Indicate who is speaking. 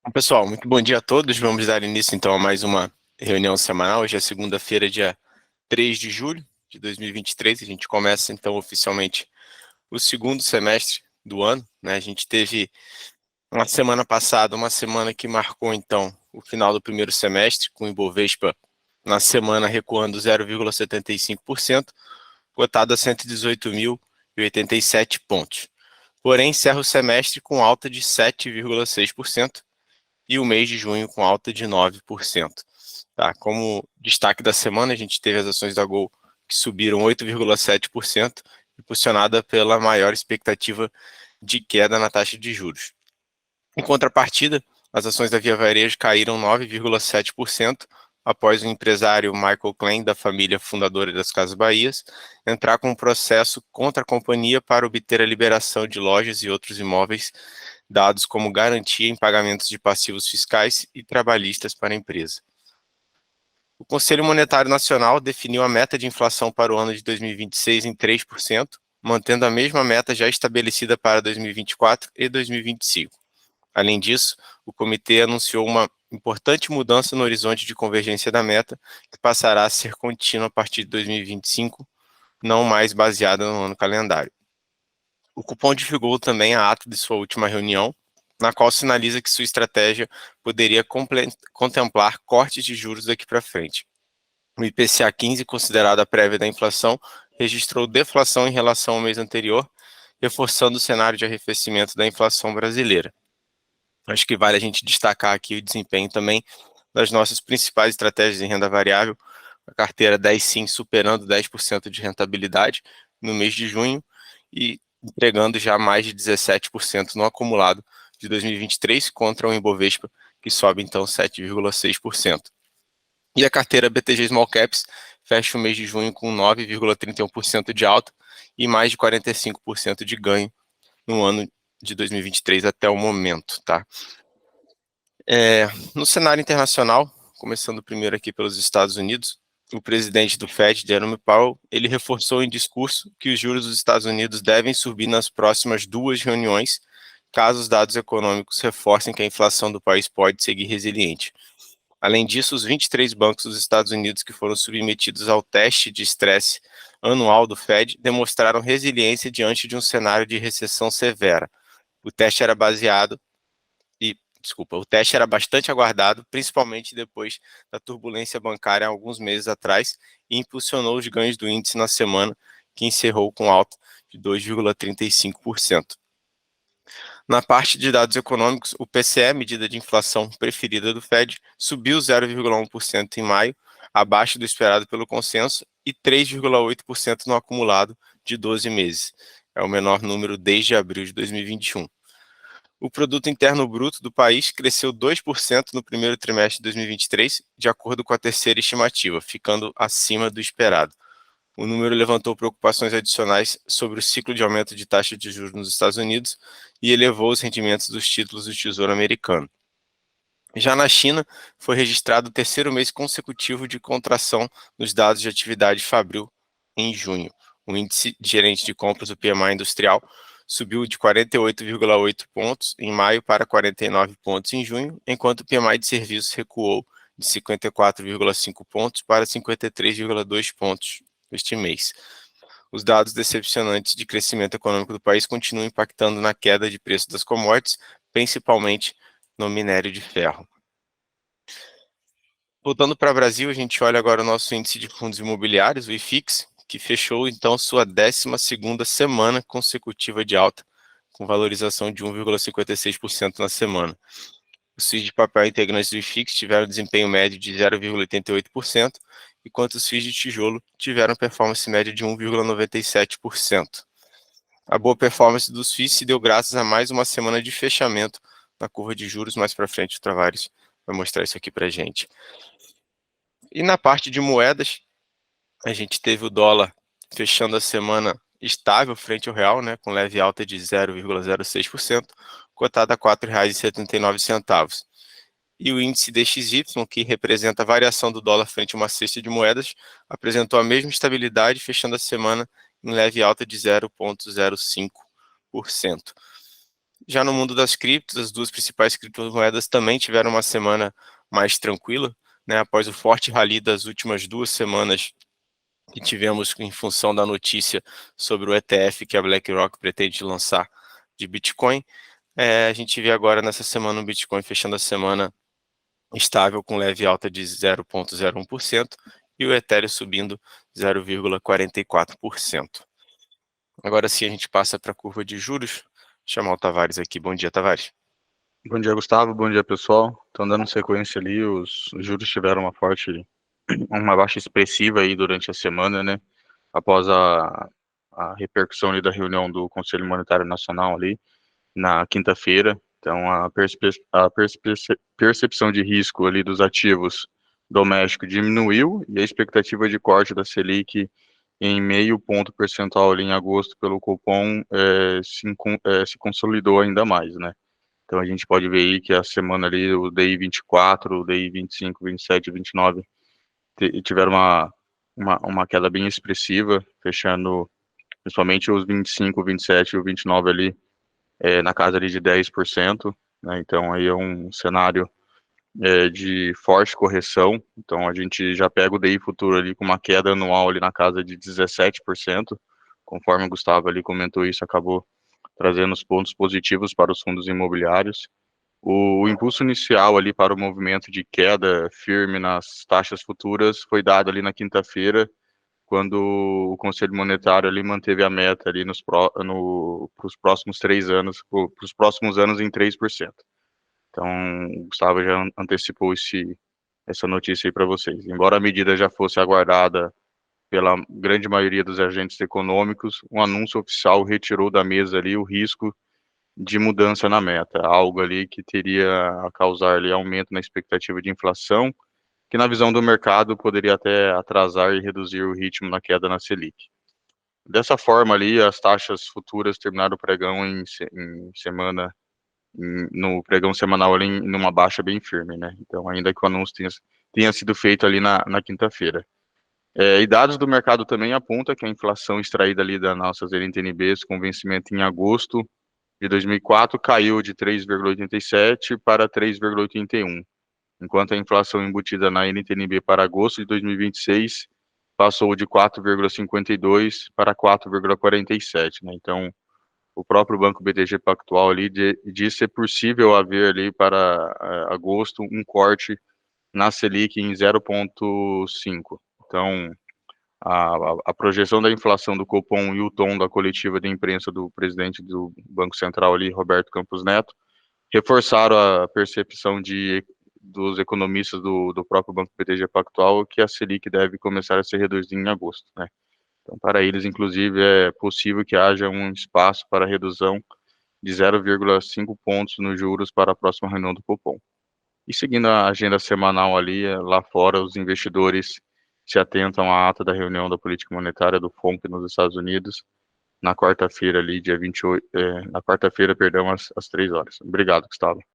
Speaker 1: Bom, pessoal, muito bom dia a todos. Vamos dar início então a mais uma reunião semanal. Hoje é segunda-feira, dia 3 de julho de 2023. A gente começa então oficialmente o segundo semestre do ano, né? A gente teve uma semana passada, uma semana que marcou então o final do primeiro semestre, com o Ibovespa na semana recuando 0,75%, cotado a 118.087 pontos. Porém, encerra o semestre com alta de 7,6% e o mês de junho com alta de 9%. Tá? Como destaque da semana, a gente teve as ações da Gol que subiram 8,7%, impulsionada pela maior expectativa de queda na taxa de juros. Em contrapartida, as ações da Via Varejo caíram 9,7% após o empresário Michael Klein, da família fundadora das Casas Bahias, entrar com um processo contra a companhia para obter a liberação de lojas e outros imóveis dados como garantia em pagamentos de passivos fiscais e trabalhistas para a empresa. O Conselho Monetário Nacional definiu a meta de inflação para o ano de 2026 em 3%, mantendo a mesma meta já estabelecida para 2024 e 2025. Além disso, o comitê anunciou uma importante mudança no horizonte de convergência da meta, que passará a ser contínua a partir de 2025, não mais baseada no ano calendário. O cupom divulgou também a ata de sua última reunião, na qual sinaliza que sua estratégia poderia contemplar cortes de juros daqui para frente. O IPCA 15, considerado a prévia da inflação, registrou deflação em relação ao mês anterior, reforçando o cenário de arrefecimento da inflação brasileira. Acho que vale a gente destacar aqui o desempenho também das nossas principais estratégias em renda variável, a carteira 10 Sim superando 10% de rentabilidade no mês de junho e entregando já mais de 17% no acumulado de 2023 contra o Ibovespa, que sobe então 7,6%. E a carteira BTG Small Caps fecha o mês de junho com 9,31% de alta e mais de 45% de ganho no ano de 2023 até o momento, tá? No cenário internacional, começando primeiro aqui pelos Estados Unidos, o presidente do Fed, Jerome Powell, ele reforçou em discurso que os juros dos Estados Unidos devem subir nas próximas duas reuniões, caso os dados econômicos reforcem que a inflação do país pode seguir resiliente. Além disso, os 23 bancos dos Estados Unidos que foram submetidos ao teste de estresse anual do Fed demonstraram resiliência diante de um cenário de recessão severa. O teste era o teste era bastante aguardado, principalmente depois da turbulência bancária há alguns meses atrás, e impulsionou os ganhos do índice na semana, que encerrou com alta de 2,35%. Na parte de dados econômicos, o PCE, medida de inflação preferida do Fed, subiu 0,1% em maio, abaixo do esperado pelo consenso, e 3,8% no acumulado de 12 meses. É o menor número desde abril de 2021. O produto interno bruto do país cresceu 2% no primeiro trimestre de 2023, de acordo com a terceira estimativa, ficando acima do esperado. O número levantou preocupações adicionais sobre o ciclo de aumento de taxa de juros nos Estados Unidos e elevou os rendimentos dos títulos do Tesouro Americano. Já na China, foi registrado o terceiro mês consecutivo de contração nos dados de atividade fabril em junho. O índice gerente de compras, o PMI industrial, subiu de 48,8 pontos em maio para 49 pontos em junho, enquanto o PMI de serviços recuou de 54,5 pontos para 53,2 pontos este mês. Os dados decepcionantes de crescimento econômico do país continuam impactando na queda de preço das commodities, principalmente no minério de ferro. Voltando para o Brasil, a gente olha agora o nosso índice de fundos imobiliários, o IFIX, que fechou então sua 12ª semana consecutiva de alta, com valorização de 1,56% na semana. Os FIIs de papel integrantes do IFIX tiveram desempenho médio de 0,88%, enquanto os FIIs de tijolo tiveram performance média de 1,97%. A boa performance dos FIIs se deu graças a mais uma semana de fechamento na curva de juros. Mais para frente o Travares vai mostrar isso aqui para a gente. E na parte de moedas, a gente teve o dólar fechando a semana estável frente ao real, né, com leve alta de 0,06%, cotado a R$ 4,79. E o índice DXY, que representa a variação do dólar frente a uma cesta de moedas, apresentou a mesma estabilidade, fechando a semana em leve alta de 0,05%. Já no mundo das criptos, as duas principais criptomoedas também tiveram uma semana mais tranquila, né? Após o forte rally das últimas 2 semanas que tivemos em função da notícia sobre o ETF que a BlackRock pretende lançar de Bitcoin. A gente vê agora nessa semana o Bitcoin fechando a semana estável com leve alta de 0,01% e o Ethereum subindo 0,44%. Agora sim a gente passa para a curva de juros. Vou chamar o Tavares aqui. Bom dia, Tavares.
Speaker 2: Bom dia, Gustavo. Bom dia, pessoal. Então, dando sequência ali, os juros tiveram uma baixa expressiva aí durante a semana, né? Após a repercussão ali da reunião do Conselho Monetário Nacional ali na quinta-feira. Então, a percepção de risco ali dos ativos domésticos diminuiu e a expectativa de corte da Selic em 0,5 ponto percentual ali em agosto pelo Copom se consolidou ainda mais, né? Então a gente pode ver aí que a semana ali, o DI 24, o DI 25, 27 e 29 tiveram uma queda bem expressiva, fechando principalmente os 25, 27 e o 29 ali na casa ali de 10%, né? Então aí é um cenário de forte correção. Então a gente já pega o DI futuro ali com uma queda anual ali na casa de 17%, conforme o Gustavo ali comentou isso, acabou trazendo os pontos positivos para os fundos imobiliários. O impulso inicial ali para o movimento de queda firme nas taxas futuras foi dado ali na quinta-feira, quando o Conselho Monetário ali manteve a meta ali pros próximos 3 anos, para os próximos anos em 3%. Então, o Gustavo já antecipou essa notícia aí para vocês. Embora a medida já fosse aguardada pela grande maioria dos agentes econômicos, um anúncio oficial retirou da mesa ali o risco de mudança na meta, algo ali que teria a causar ali aumento na expectativa de inflação, que na visão do mercado poderia até atrasar e reduzir o ritmo na queda na Selic. Dessa forma ali, as taxas futuras terminaram o pregão no pregão semanal ali numa baixa bem firme, né? Então, ainda que o anúncio tenha sido feito ali na quinta-feira. E dados do mercado também apontam que a inflação extraída ali das nossas NTNBs com vencimento em agosto de 2004 caiu de 3,87 para 3,81, enquanto a inflação embutida na NTNB para agosto de 2026 passou de 4,52 para 4,47, né? Então, o próprio Banco BTG Pactual ali diz ser possível haver ali para agosto um corte na Selic em 0,5. Então, a projeção da inflação do Copom e o tom da coletiva de imprensa do presidente do Banco Central ali, Roberto Campos Neto, reforçaram a percepção dos economistas do próprio Banco BTG Pactual que a Selic deve começar a ser reduzida em agosto, né? Então, para eles, inclusive, é possível que haja um espaço para redução de 0,5 pontos nos juros para a próxima reunião do Copom. E seguindo a agenda semanal ali, lá fora, os investidores se atentam à ata da reunião da política monetária do FONC nos Estados Unidos, na quarta-feira ali, dia 28, na quarta-feira, perdão, às 3 horas. Obrigado, Gustavo.